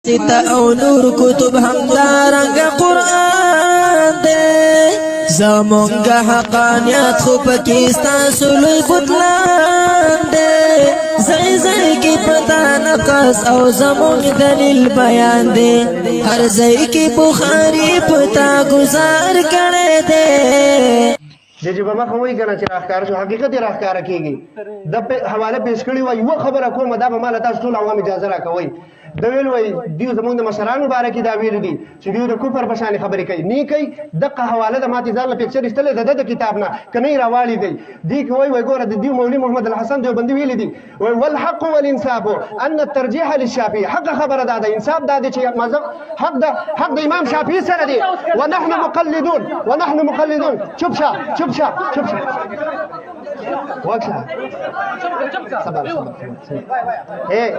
او نور کتب همدارنگ قرآن دے زمونگا حقانیت خو پاکستان سلوی بطلان دے زئی زئی کی پتا نقص او زمونگ دلیل بیان دے ہر زئی کی بخاری پتا گزار کرے دے جب ما خوي کنه چې راخکار شو حقیقت راخکار کیږي د حواله پیش کړی وای یو خبره کوم دا به مال تاسو ټول عوام اجازه راکوي د ویل وای دیو زمونږ د مشرانو باره کې دا ویل دي چې دیو د کفر په شان خبرې کوي نه کوي دغه حواله د ماته ځان له پکچر استله د کتاب نه کني راوالي دی کوي وای ګوره د دیو مولوی محمد الحسن دیوبندي ویل دي والحق والانصاف ان الترجيح للشافعي حق خبره دا د انصاف دا چې مذهب حق د امام شافعي سره دی ونحن مقلدون چوب شا وقشا صبر ايه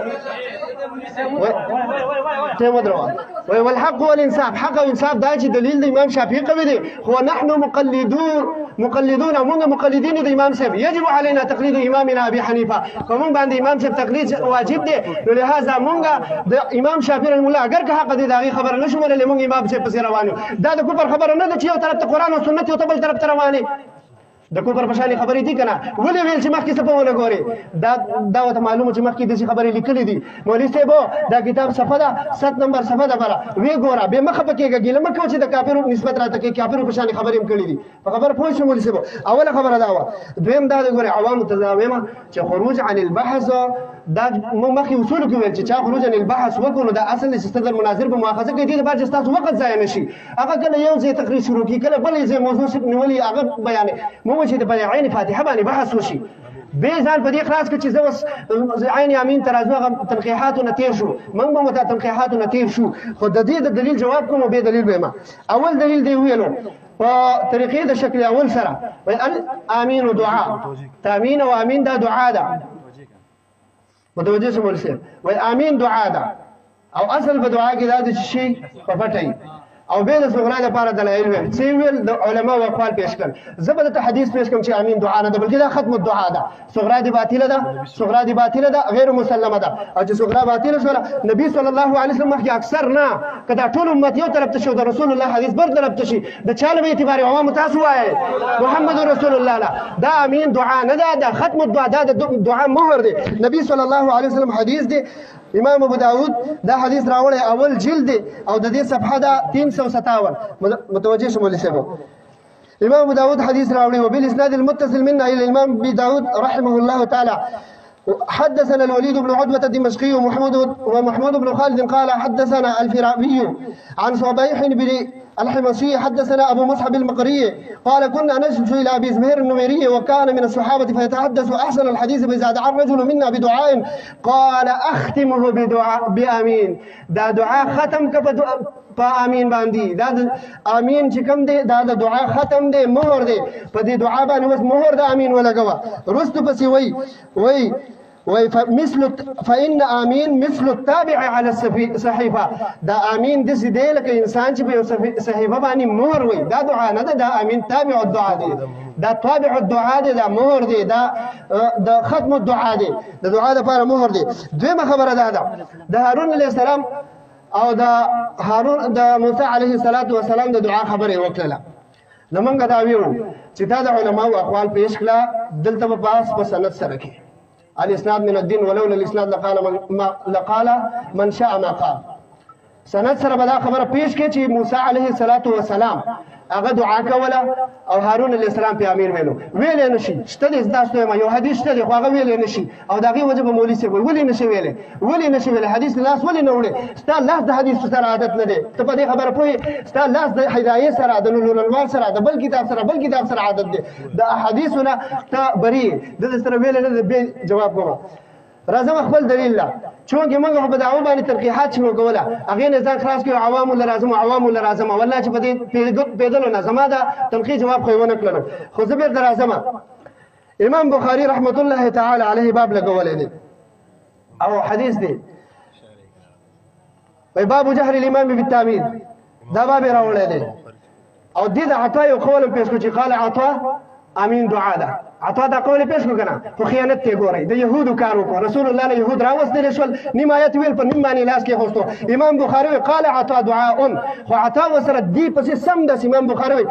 تمدروا والحق والانصاف حق والانصاف دا چې دلیل د امام شافعي قوي دی خو نحن مقلدون موږ مقلدين د امام شافعي يجب علينا تقليد امامنا ابي حنيفه کوم باندې امام شافعي تقلید واجب دی لهدا موږ د امام شافعي رحمه الله اگر که حق دی دا خبر نشو منل موږ امام شافعي پس روانو دا د کفر خبره نه ده چې یو طرف ته قران او سنت یو بل طرف ته رواني د کوپر پشاني خبرې دي کنه ولې ویل چې مخکې څه په ونه ګوري دا وته معلومه چې مخکې د خبرې لیکلې دي مولوي صاحب دا کتاب صفحه ده 7 نمبر صفحه ده بره وی ګوره به مخه پکېږي ګیله مکه چې د کافرو نسبت راته کې کافرو پشاني خبرې هم کړې دي په خبر پوه شو مولوي صاحب اوله خبره دا و دویم دا ګوره عوام تزاویمه چې خروج عن البحث دا مخکې اصول کې ویل چې خروج عن البحث وکړو دا اصل چې ستدل مناظر په مؤاخذه کې دي د باج تاسو وخت ضایع نشي هغه کله یو ځای تقریر شروع کی کله بل ځای موضوع نیولې هغه بیان مو چې د بیان فاتحه باندې بحث وشي به ځان په دې خلاص کې چې زه عین امین ترازو تنقیحات نتیر شو موږ به مت تنقیحات نتیر شو خو د دې د دلیل جواب کوم به دلیل به ما اول دلیل دی ویلو په طریقې د شکل اول سره امین او دعا تامین او امین دا دعا ده متوجه شو مولسه وای امین دعا ده او اصل په دعا کې دا د شي په پټي او به د صغرا لپاره دلایل ویل چې ویل د علما او اقوال پیش کړ زبر ته حدیث پیش کوم چې امین دعا نه ده بلکې دا ختم الدعاء ده صغرا دی باطله ده غیر مسلمه ده او چې صغرا باطله شو نبی صلی الله علیه وسلم مخکې اکثر نه کدا ټول امت یو طرف ته شو د رسول الله حدیث بر طرف ته شي د چاله به اعتبار عوام تاسو وایي محمد رسول الله لا دا امین دعا نه ده ختم الدعاء ده دعا مهر دی نبی صلی الله علیه وسلم حدیث دی امام ابو داود دا حدیث راوړی اول جلد او د دې صفحه دا 357 متوجه شو مولوي صاحب امام ابو داود حديث راوړي وبالاسناد المتصل منا الى الامام ابي داود رحمه الله تعالى حدثنا الوليد بن عتبة الدمشقي ومحمود بن خالد قال حدثنا الفرابي عن صبيح بن الحمصي حدثنا أبو مصعب المقري قال كنا نجلس إلى أبي زبير النميري وكان من الصحابة فيتحدث أحسن الحديث فإذا دعا الرجل منا بدعاء قال أختمه بأمين دا دعاء ختم آمین باندې دا امین چې کوم دی دا د دعا ختم دی مهر دی په دې دعا باندې وس مهر د امین ولګوا رستو پسې وای فإن آمين مثل التابع على الصحيفة دا آمين دس دی لکه انسان چې په صحیفه باندې مهر وي دا دعا نه ده دا آمین تابع الدعاء دی دا تابع الدعاء دی دا مهر دی دا د ختم الدعاء دی د دعا لپاره مهر دی دویمه خبره ده د هارون علیه السلام او د موسی علیه السلام د دعا خبره وکړه نو موږ دا ویو چې دا د علماو اقوال پیش کړه دلته په پاس په سند سره کې الاسناد من الدين ولولا الاسناد لقال من شاء ما قال سند سره به دا خبره پیش کړي چې موسی علیه السلام هغه دعا کوله او هارون علیه السلام په امیر ویل نشي شته د تاسو یو حدیث شته خو هغه ویل نشي او دغه وجه به مولوی سی ویل نشي ویل حدیث لاس ولې نه وړي ستا لاس د حدیث سره عادت نه دی ته په دې خبره پوي ستا لاس د هدايه سره د نور الانوار سره د بل کتاب سره عادت دی د احادیثونه ته بری د سره ویل نه به جواب کوم راځم خپل دلیل لا چونکه موږ په دعوه باندې تنقیحات شروع کوله هغه نه ځان خلاص کړو عوام لرازم والله چې په دې پیدلو نه زما دا تنقیح جواب خو ونه کړل خو زه به درازم امام بخاری رحمت الله تعالی علیه باب لګولې دي او حدیث دی باب جهر الامام بالتامین دا باب راوړل دي او دې د عطا یو قول پیش کو چې قال عطا امین دعا ده عطا دا قول پیش کو کنه خو خیانت ته ګوري د يهودو کار وکړ رسول الله له يهود راوستل شول نیم آیت ویل په نیم باندې لاس کې خوستو امام بخاری قال عطا دعاء خو عطا وسره دی پس سم د امام بخاری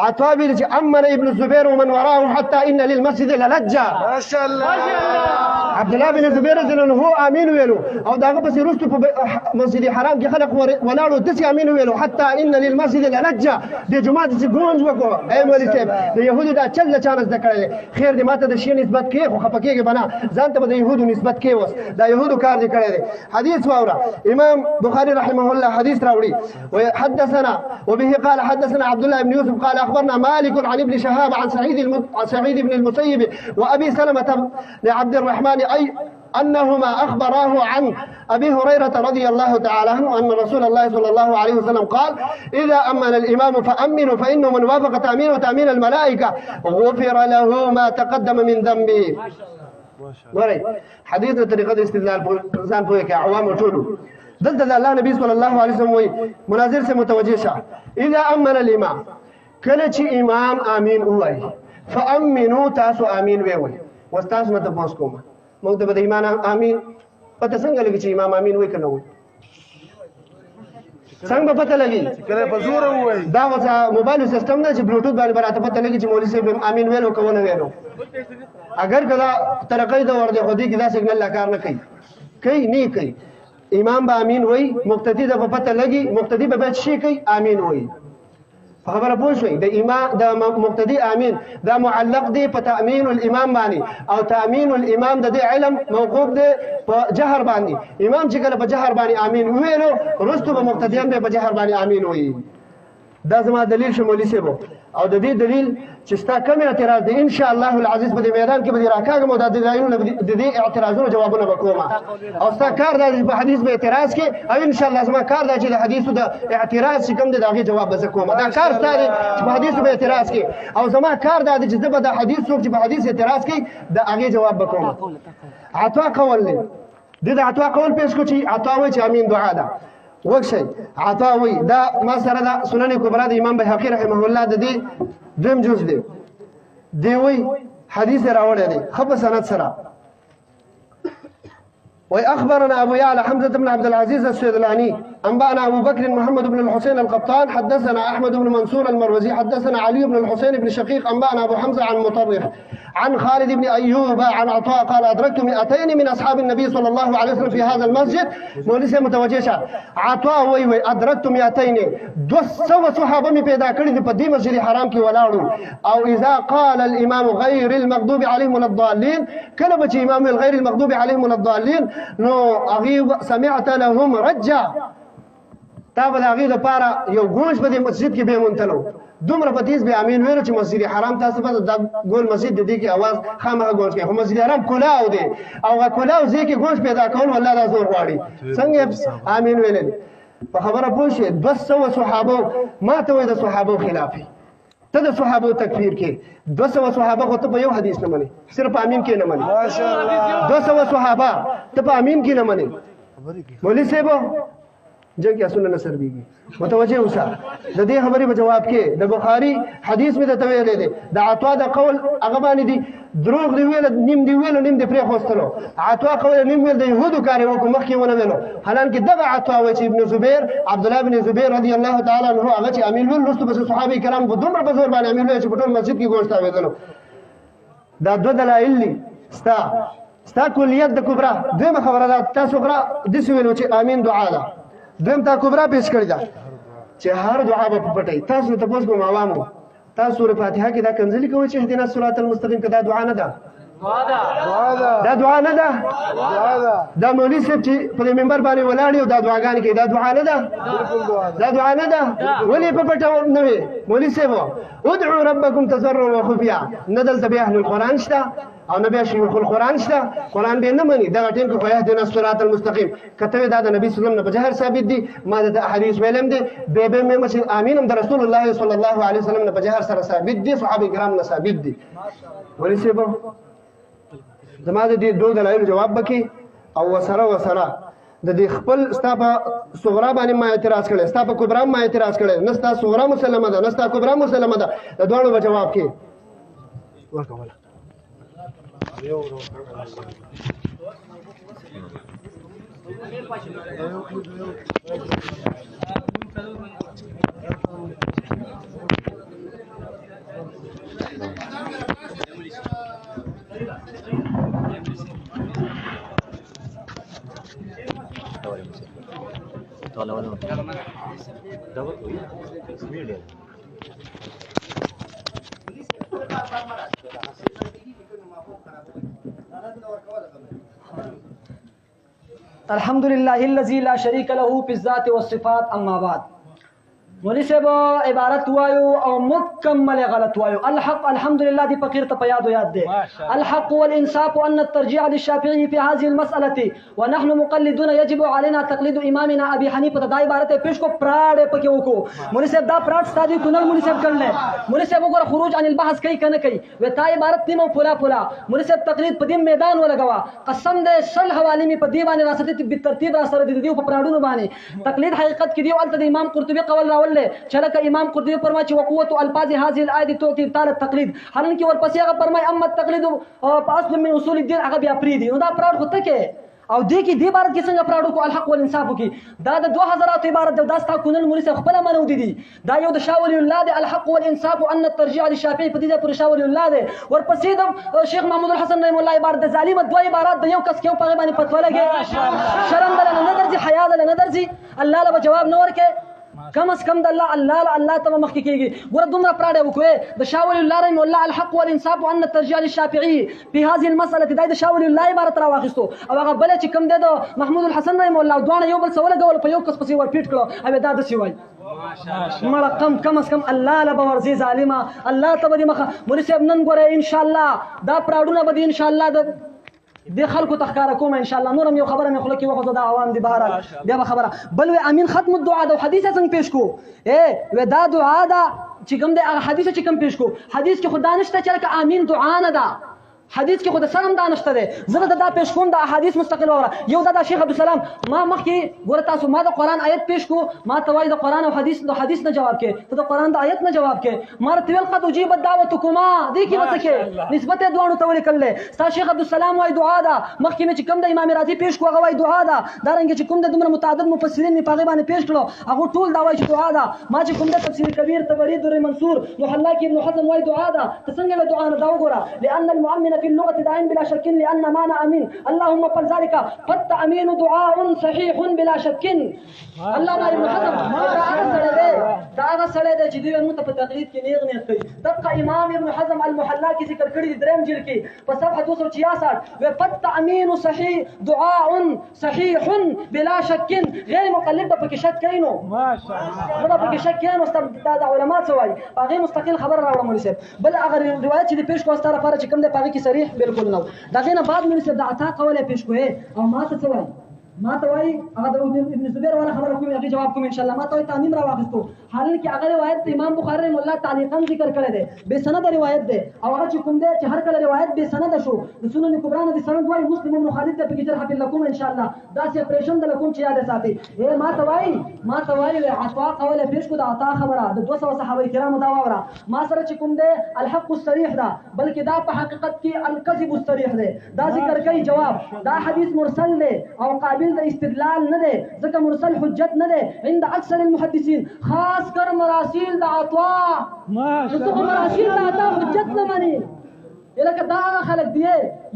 عطا ویل چې امن ابن الزبير ومن وراه حتى ان للمسجد للجا ما شاء الله عبد الله بن الزبير رضی الله عنه امين ویلو او داغه پس رستو په مسجد حرام کې خلق ولاړو دسی امين ویلو حتى ان للمسجد للجا د جمعه د ګونج وکړو اي مولوی صاحب د يهودو دا چل چانس د کړل خیر دې ماته د شی نسبت کې خو خپکیږي بنا ځان ته د يهودو نسبت کې وس دا يهودو کار دې کړی دی حدیث واوره امام بخاری رحمه الله حدیث راوړي وحدثنا وبه قال حدثنا عبد الله بن يوسف قال اخبرنا مالك عن ابن شهاب عن سعيد بن المسيب وابي سلمة لعبد الرحمن اي أنهما أخبراه عن أبي هريرة رضي الله تعالى عنه أن رسول الله صلى الله عليه وسلم قال إذا أمن الإمام فأمنوا فإنه من وافق تأمينه تأمين الملائكة غفر له ما تقدم من ذنبه. وري حديث طريقة استدلال إنسان بويك عوام وطولو دلت الله نبي صلى الله عليه وسلم مناظر سے متوجه شا إذا أمن الإمام كلچ إمام آمين أوي فأمنوا تاسو آمين ويوي واستاس متبوسكم موږ ته د ایمان امین پته څنګه لګی چې امام امین وای کنه وای څنګه پته لګی کله په زور وای دا وځه موبایل سیستم نه چې بلوټوث باندې براته پته لګی چې مولوی صاحب امین ویلو کوونه ویلو اگر کله ترقې د ورده خودي کې دا سیګنل لا کار نه کوي نه کوي امام به امین وای مقتدی د پته لګی مقتدی به شي کوي امین وای خبره پوه شئ د امام د مقتدی امین دا معلق دی په تامین الامام باندې او تامین الامام د دې علم موقوف دی په جهر باندې امام چې کله په جهر باندې امین ویلو رستو به مقتدیان به په جهر باندې امین وایي دا زما دلیل شمولي سیبو او د دې دلیل چې ستا کوم اعتراض دی ان شاء الله العزیز په دې میدان کې به راکاږم او د دې اعتراضونو جوابونه وکوم او ستا کار دا په حدیث به اعتراض کې او ان شاء الله زما کار دا چې د حدیثو د اعتراض چې کوم دی داغه جواب به کوم دا کار ستا دی چې په حدیثو به اعتراض کې او زما کار دا دی چې زه به د حدیث څوک چې په حدیث اعتراض کوي د هغه جواب وکوم عطا قول دی د عطا قول پیش کو چې عطا وایي چې امین دعا ده وکشي عطاوي دا ما سره دا سنن کبرا د امام بهقي رحمه الله د دې دیم جز دی وی حدیث راوړی دی خپ سند سره وأخبرنا أبو يعلى حمزة بن عبد العزيز السيدلاني أنبأنا أبو بكر محمد بن الحسين القطان حدثنا أحمد بن منصور المروزي حدثنا علي بن الحسين بن شقيق أنبأنا أبو حمزة عن مطرف عن خالد بن أيوب عن عطاء قال أدركت 200 من أصحاب النبي صلى الله عليه وسلم في هذا المسجد مولسه متوجه عطاء وي أدركت 200 200 صحابة من پیدا کړي په دې مسجد حرام کې ولاړو او إذا قال الإمام غير المغضوب عليهم ولا الضالين کله به امام الغير المغضوب عليهم ولا الضالين نو اغي سمعت لهم رجا تابل اغي لپاره یو ګونج په دې مسجد کې به مونتلو دومره پتیس به امین ویلو چې مسجد حرام تاسو په د ګول مسجد د دې کې आवाज خامخا ګونج کوي خو مسجد حرام کلاو دی او کلاو ځکه ګونج پیدا کول والله دا زور غواړي څنګه امین ویل په خبره پوه شئ 200 صحابه ما ته وې د صحابه خلافي ته د صحابه تکفیر کې 200 صحابه خو ته په یو حدیث نه مني صرف امین کې نه مني ماشاءالله 200 صحابه ته په امین کې نه مني مولوی صاحب جګ یا سنن نصر بیږي متوجه اوسه د دې خبرې په جواب کې د بخاری حدیث می د تویلې دي د عطا د قول هغه باندې دي دروغ دی ویل نیم دی ویل نیم دی پرې خوستلو عطا قول نیم ویل د يهودو کار وکړو مخکې ونه ویلو حالانکه دغه عطا و چې ابن زبیر عبد الله بن زبیر رضی الله تعالی عنہ هغه چې امین ویل رسول بس صحابه کرام په دومره بزرګ باندې امین ویل چې په ټول مسجد کې ګوښتا ویلو دا دوه دلایل دي ستا کلیت د کبرا دغه خبره ده تاسو غره د سویلو چې امین دعا ده دیم تا کبرا پیش کړی دا چې هر دعا په پټي تاسو ته پوښتنه کوم عوامو تاسو سورۃ فاتحه کې دا کنځلي کوي چې اهدنا الصراط المستقیم کدا دعا نه ده دا دعا نه ده دا مولوی صاحب چې په منبر باندې ولاړ یو دا دعاګانې کوي دا دعا نه ده دا دعا نه ده ولې په پټه نه وي مولوی صاحب ادعوا ربکم تضرعا وخفیا ندل تبع اهل القرآن شته او نبی شیخ القرآن شته قرآن به نه مني دا ټیم کې اهدنا الصراط المستقیم کته دا د نبی صلی الله علیه وسلم په جهر ثابت دي ما د احادیث ویلم دي به مې امین هم د رسول الله صلی الله علیه وسلم په جهر سره ثابت دي صحابه کرام نه ثابت دي ولې صاحب زما د دې دوه دلایل جواب وکي او وسره د دې خپل ستا په صغرا باندې ما اعتراض کړي ستا په کبرا ما اعتراض کړي نه ستا صغرا مسلمه ده نه ستا کبرا مسلمه ده د دوه جواب کې ورکول الحمدلله الذي لا شريك له في الذات والصفات. اما بعد مولوی صاحب عبارت وایو او مکمل غلط وایو. الحق الحمدلله دی فقیر ته په یاد دی. الحق والانصاف ان الترجيع للشافعي في هذه المساله ونحن مقلدون يجب علينا تقليد امامنا ابي حنیفه. دا عبارت پیش کو پراډ پکې وکړو. مولوی صاحب دا پراډ ستادي کونل مولوی صاحب کړل. مولوی صاحب وګوره خروج عن البحث کوي کنه کوي. و تا عبارت نیمه پولا پولا مولوی صاحب تقلید په دې میدان ولګوا. قسم دې سل حوالی می په دی باندې راستې په ترتیب را سره دي په پراډونو باندې. تقلید حقیقت کې دی ولته د امام قرطبي قول راول چلک امام قرطبي فرمایي چې وقوت الفاظ هذه الايه تعطي ابطال التقليد. حالانکه ورپسې هغه فرمایي اما التقليد اصل من اصول الدين هغه بیا پریدي. نو دا پراډ خو ته کې او دې کې دې عبارت کې څنګه پراډو کو الحق والانصاف کې دا د 2000 عبارت دا ستا کونل مولوی صاحب خپل منو دي. دا یو د شاولی الله دی. الحق والانصاف ان الترجيع للشافعي په دې پر شاولی الله دی. ورپسې د شیخ محمود الحسن رحم الله عبارت د ظالمه دوه عبارات د یو کس کې په باندې فتوا لګي. شرم دل نه درځي حیا دل نه درځي. الله له جواب نه ورکه کم از کم د الله ته مخکې کېږي. ګوره دومره پراډه وکړې د شاولی الله رحم الله الحق والانصاف ان الترجيع للشافعي في هذه المساله. دا د شاولی الله عبارت را واخیستو او هغه بل چې کوم دی د محمود الحسن رحم الله دوه یو بل څه ولګول په یو کس پسې ور پیټ کړو. او دا داسې وایي مړه کم از کم الله له به ورځي ظالمه. الله ته به دې مخه مولوي صاحب نن ګوره انشاءالله دا پراډونه به دې انشاءالله د خلکو تخکاره کوم انشاءالله. نورم یو خبره مې خوله کې وخوځه دا عوام دي بهرحال بیا به خبره بل وی امین ختم الدعا د حدیث څنګه پیش کو. و دا دعا دا چې کوم د هغه حدیث چې کوم پیش کو. حدیث کې خدا نشته چې لکه امین دعا نه ده. حدیث کې خود سلام دا نشته ده. زه دا پیش کوم د احادیث مستقل وره. یو دا شیخ عبدالسلام ما مخکې ګوره تاسو ما د قرآن آیت پیش کو. ما ته وایي د قرآن او حدیث نه جواب کې ته د قرآن د آیت نه جواب کې. ما ته ویل قد اجیبت دعوتکما دې کې وڅ کې نسبت دوانو ته ولیکل. ستا شیخ عبدالسلام وایي دعا ده. مخکې مې چې کوم د امام رازي پیش کو هغه وایي دعا ده. دا رنګ چې کوم د دومره متعدد مفسرین مې په هغې باندې پیش کړو هغه ټول دا وایي چې دعا ده. ما چې کوم د تفسیر کبیر طبري در منصور محلا کې ابن حزم وایي دعا ده. ته څنګه دعا نه دا وګوره. لأن المؤمن في اللغة دائم بلا شك لأن معنى أمين اللهم فلذلك فالتأمين دعاء صحيح بلا شك. الله ما ابن حزم دا هغه سړی دی چې دوی موږ ته په تقلید کې نیغ نیغ کوي. دغه امام ابن حزم المحلا کې ذکر کړي دي دریم جلد کې په صفحه 266 و فالتأمين صحيح دعاء صحيح بلا شك. غیر مقلد به پکې شک کوي. نو ماشاءالله دا پکې شک کوي. نو دا علما څه وایي هغه مستقل خبر راوړم مولوي صاحب. بل هغه روایت چې پیش کوه ستاره لپاره چې کوم دی هغه کې صریح بالکل نو. دا غینه بعد مولوي صاحب د عطا قوله پیش کوه او ما ته څه وایي. ما ته وایي هغه د ابن زبیر والا خبره کوم هغه جواب کوم ان شاء الله. ما ته وایي تعمیم را واخیستو. حالانکه هغه روایت د امام بخاری رحمه الله تعلیقا ذکر کړی دی. بے سند روایت دی او هغه چې کوم دی چې هر کله روایت بے سند شو د سنن کبرا نه د سند وایي مسلم ابن خالد ته په جرح لكم ان شاء الله دا سي اپریشن د لكم چې یاد ساتي. ما ته وایي عطا قوله پیش کو د عطا خبره د 200 صحابه کرامو دا وره. ما سره چې کوم دی الحق الصريح ده بلکې دا په حقیقت کې الكذب الصريح ده. دا ذکر کوي جواب دا حدیث مرسل دی او قابل د استدلال نه دی ځکه مرسل حجت نه دی عند اکثر المحدثین خاص کر مراسیل د عطا. ماشاءالله مراسیل د عطا حجت نه مانی. لکه دا خلک دی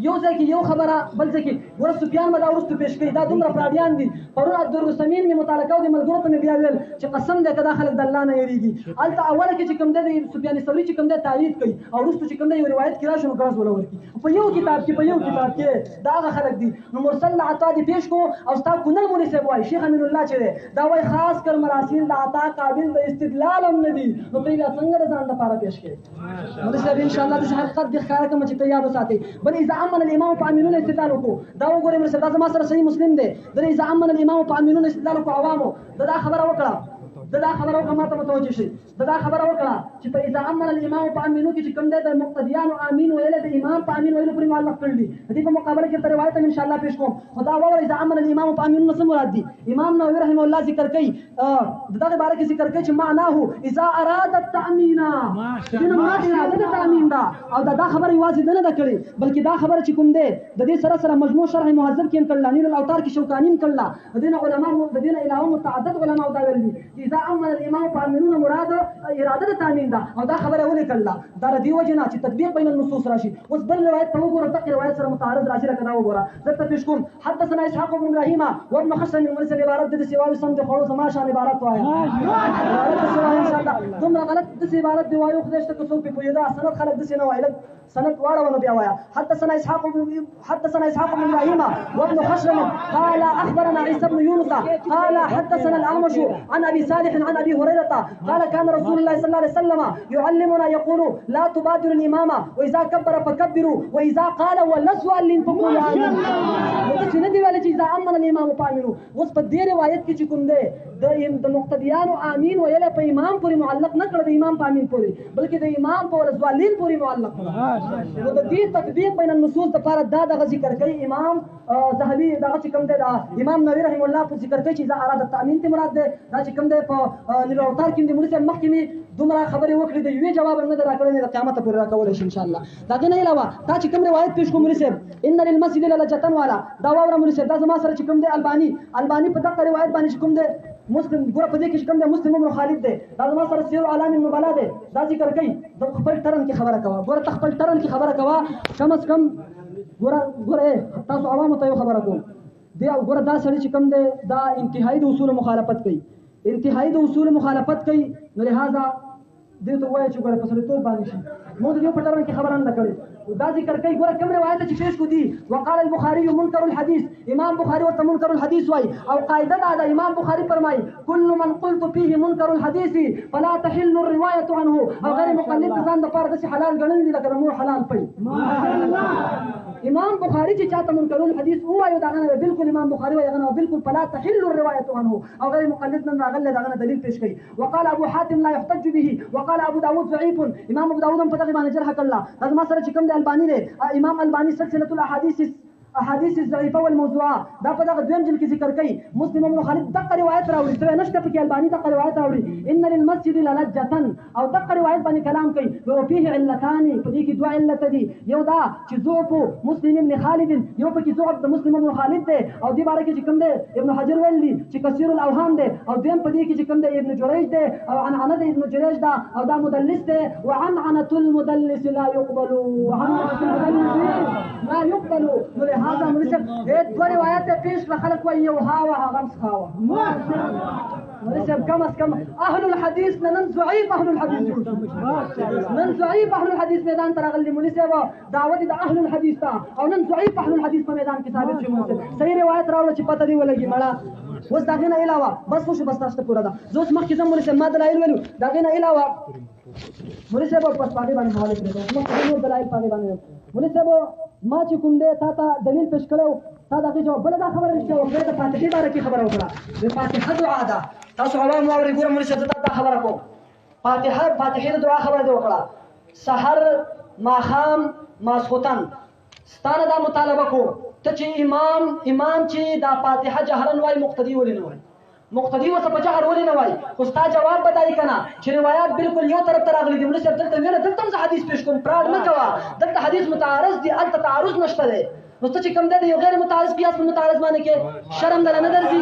یو ځای کې یو خبره بل ځای کې ګوره سفیان به دا وروسته پیش کوي. دا دومره پراډیان دي. پرون عبدالرسمین مې مطالعه کوو د ملګرو ته مې بیا ویل چې قسم دی که دا خلک د الله نه یېرېږي. هلته اوله کې چې کوم دی د سفیان ثوري چې کوم دی تایید کوي او وروسته چې کوم دی یو روایت کې راشي نو ګاز وله ورکړي په یو کتاب کې دا هغه خلک دي. نو مرسل د عطا دې پیش کو او ستا کونل مولوي صاحب وایي شیخ امین الله چې دی دا وایي خاص کر مراسیل د عطا قابل د استدلال هم نه دي. نو ته بیا څنګه د ځان لپاره پیش کړې. مولوي صاحب انشاءالله داسې حقیقت دې ښکاره کړم چې ته یاد وساتې. بل اذا امن الامام فامنون استدلال وکړو. دا وګورئ مولوي صاحب دا زما سره صحیح مسلم دی. دا اذا امن الامام فامنون استدلال وکړو عوامو دا خبره وکړه دا خبره وکړه ماته متوجه شي دا خبره وکړه چې په اذا امن الامام په امینو کې چې کوم دی د مقتدیانو امین ویل د امام په امین ویلو پورې معلق کړل دي د دې په مقابله کې تر روایت ان شاء الله پیش کوم خدا وره اذا امن الامام په امینو څه مراد دي امام نووي رحمه الله ذکر کوي دغه باره کې ذکر کوي چې معناه اذا اراد التامین دغه مراد اراده د تامین دا او دا خبره یوازې نه ده کړې بلکې دا خبره چې کوم دی د دې سره سره مجموع شرح مهذب کې کړل نیل الاوتار کې شوکانی کړل د دې علماء د دې علاوه متعدد علماء دا ویلي اذا امن الامام په امینو مراد اراده د تامین دا او دا خبره ولې کړل دا د دې وجه نه چې تطبیق بین النصوص راشي اوس بل روایت ته وګوره دغه روایت سره متعارض راشي لکه دا وګوره زه پیش کوم حدثنا اسحاق بن ابراهيم وابن حسن من مرسل عبارت د سیوال سم د خورو سما شان عبارت وایا ان شاء الله دومره غلط د عبارت دی وایو خدای ته څوک په یدا سند خلق د سینه وایل سند واړه بیا وایا حدثنا اسحاق بن ابراهيم وابن حسن قال اخبرنا عيسى بن يونس قال حدثنا الاعمش عن ابي صالح عن ابي هريره قال كان رسول الله صلى الله عليه وسلم يعلمنا يقول لا تبادر الامام واذا كبر فكبروا واذا قال ولسوا فقولوا امين چې نه دی ویل چې اذا امن الامام فامنوا اوس په دې روایت کې چې کوم دی د مقتدیانو امین ویل په امام پورې معلق نه کړ د امام په امین پورې بلکې د امام په ولسوالین پورې معلق کړ نو د دې تطبیق بین النصوص لپاره دا دغه ذکر کوي امام ذهبي دغه چې کوم دی دا امام نووي رحم الله په ذکر کوي چې اذا اراد التامین ته مراد دی دا چې کوم دی په نیل اوتار کې د مولوی صاحب مخکې دومره خبرې وکړې د یوې جواب نه راکړل د قیامت پورې راکول شي ان شاء الله دا نه علاوه دا چې کوم روایت پیش کوم مولوی صاحب ان للمسجد لجتن والا دا واور مولوی صاحب دا زما سره چې کوم دی البانی په دغه روایت باندې چې کوم دی مسلم ګوره په دې کې کوم دی مسلم ابن خالد دی دا زما سره سیر علام النبلا دی دا ذکر کوي د خپل ترن کې خبره کوه ګوره خپل ترن کې خبره کوه کم از کم ګوره تاسو عوامو ته یو خبره کوم دی ګوره دا سړی چې کوم دی دا انتهایی د اصول مخالفت کوي نو لہذا دې ته وایي چې ګوره په سړی توپ باندې شي موږ د دې په ترن کې خبره نه کړې دا ذکر کوي ګوره کوم روایت چې پیش کو دي وقال البخاري منكر الحديث امام بخاري ورته منكر الحديث وای او قاعده دا امام بخاري فرمای كل من قلت فيه منكر الحديث فلا تحل الروايه عنه او غیر مقلد ځان د پاره د حلال ګڼل دي لکه مور حلال پي امام بخاري چې چاته منكر الحديث هو یو دغه بالکل امام بخاري وای غنه بالکل فلا تحل الروايه عنه او غیر مقلد نه راغله دغه دلیل پیش کوي وقال ابو حاتم لا يحتج به وقال ابو داود ضعيف امام ابو داود هم په دغه باندې جرح کړل لازم سره چې کوم الباني دی امام الباني سلسله الاحاديث الضعيفه والموضوعه دا په دغه دویم جلد کې ذکر کوي مسلم ابن خالد دغه روایت راوړي ته نشته په کې الباني دغه روایت راوړي ان للمسجد للجتن او دغه روایت باندې کلام کوي او فيه علتان په دې کې دوه علت دي یو دا چې ضعف مسلم ابن خالد یو په کې ضعف د مسلم ابن خالد دی او دې باره کې چې کوم دی ابن حجر ویل دي چې کثیر الاوهام دی او دویم په دې کې چې کوم دی ابن جریج دی او عنعنه د ابن جریج دا او دا مدلس دی وعنعنه المدلس لا يقبل هذا مرسل دو روایت پیش کړه خلک وایي یو هاوه هغه مسخاوه مرسل کم از کم اهل الحديث نن ضعيف اهل الحديث میدان تر غلي مولوی صاحب دعوت د اهل الحديث تا او نن ضعيف اهل الحديث په میدان کې ثابت شو مرسل صحیح روایت راوړل چې پته دی ولګي مړه اوس داغه نه علاوه بس خو بس تاسو پورا ده زوس مخکې زم مرسل ما دلایل ویلو داغه نه علاوه مولوی صاحب پس پاګې باندې حواله کړو مخکې دلایل پاګې باندې مولوی صاحب ما چې کوم دی تا دلیل پیش کړو تا دغه جواب بل دا خبره نشته او د فاتحه باره کې خبره وکړه د فاتحه دعا ده تاسو عوام واوري ګورم مرشد دا خبره کو فاتحه دعا خبره وکړه سحر ماخام ماسختن ستانه دا مطالبه کو ته چې امام چې دا فاتحه جهرن وای مقتدی ولې نه وای مقتدی وته په جهر ولې نه وای خو ستا جواب بدای کنه چې روایت بالکل یو طرف ته راغلي دي موږ صرف دلته ویل دلته حدیث پیش کوم پراډ نه کوا دلته حدیث متعارض دي الته تعارض نشته دی نو ته چې کوم دی یو غیر متعارض قیاس په متعارض باندې کې شرم دل نه درځي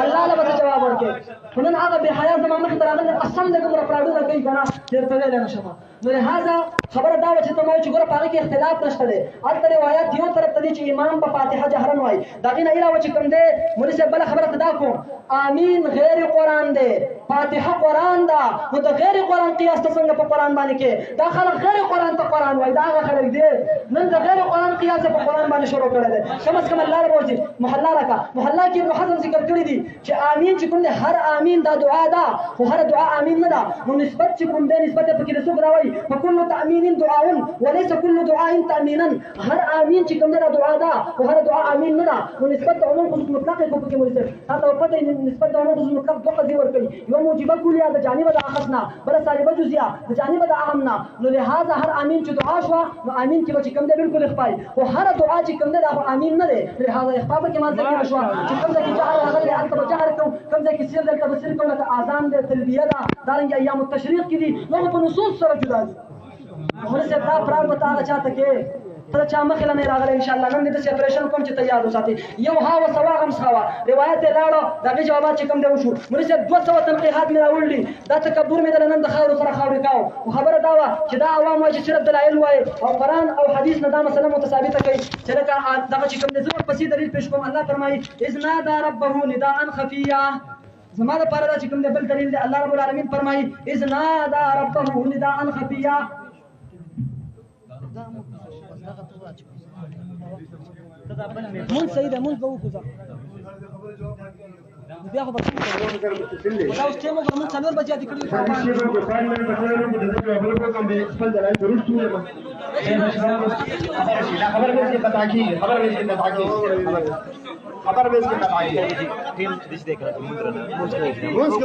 الله له به جواب ورکړي نن هغه به حیا زموږ مخ ته راغلي قسم دې کوم پراډو کوي کنه درته ویل نه شمه نو لہذا خبره دا و چې ته مې چې ګوره پاره کې اختلاف نشته دی الته روایت یو طرف ته دي چې امام په فاتحه جهرن وای دغه نه علاوه چې کوم دی مولوی صاحب بل خبره تدا کوم امین غیر قران دی فاتحه قران دا نو د غیر قران قیاس ته څنګه په قران باندې کې دا خلک غیر قران ته قران وای دا خلک دی نن د غیر قران قیاس په قران باندې شروع کړل دي کم از کم الله رب محله کې ابن حزم ذکر کړی دي چې امین چې کوم دی هر امین دا دعا ده خو هر دعا امین نه ده نو نسبت چې کوم دی نسبت په کې د څوک راوي فرمایي فكل تأمين دعاء وليس كل دعاء تأمينا. هر آمين چې کوم دا دعا ده او هر دعا آمين نه ده. نو نسبت د عموم خصوص مطلق کو پکې مولوي صاحب تاسو په پته نسبت د عموم خصوص مطلق دوه قضیې ورکړي. یو موجبه کلیه د جانب د اخذنا بل سالبه جزئیه د جانب د اهمنا. نو لہذا هر آمين چې دعا شو نو آمين کې به کوم ده بالکل اخفای او هر دعا چې کوم ده دا آمين نه ده. لہذا اخفاء کې مانځي کې شو چې کوم ده کې جهر راغلی انت بجهر کو کوم ده کې سر دلته بسر کو لکه اذان ده تلبیه ده دارنګ ایام التشریق کې دي نو په نصوص سره جدا دي. مولوي صاحب دا پران وتا چاته کې ته چا مخله نه راغله ان شاء الله نن دې سپریشن کوم چې تیار وساتي. یو هاو سوا غم سوا روایت لاړو دغه جوابات چې کوم دی وشو. مولوي صاحب 200 تنقیحات مې راوړلي دا تکبر مې نن د خاورو سره خاورې کاو او خبره دا وه چې دا عوام وایي چې صرف دلایل وایي او قرآن او حدیث نه دا مسله متثابته کوي چې لکه دغه چې کوم دی زه ورپسې دلیل پیش کوم. الله فرمایي اذ نادى ربه نداء خفيا. زما لپاره دا چې کوم دی بل دلیل دی. الله رب العالمین فرمایي اذ نادى ربه نداء خفيا. مون صحیح ده مون به وکړو بیا خو به دا اوس ټیم وګورم مون څلور بجې دي کړي خبر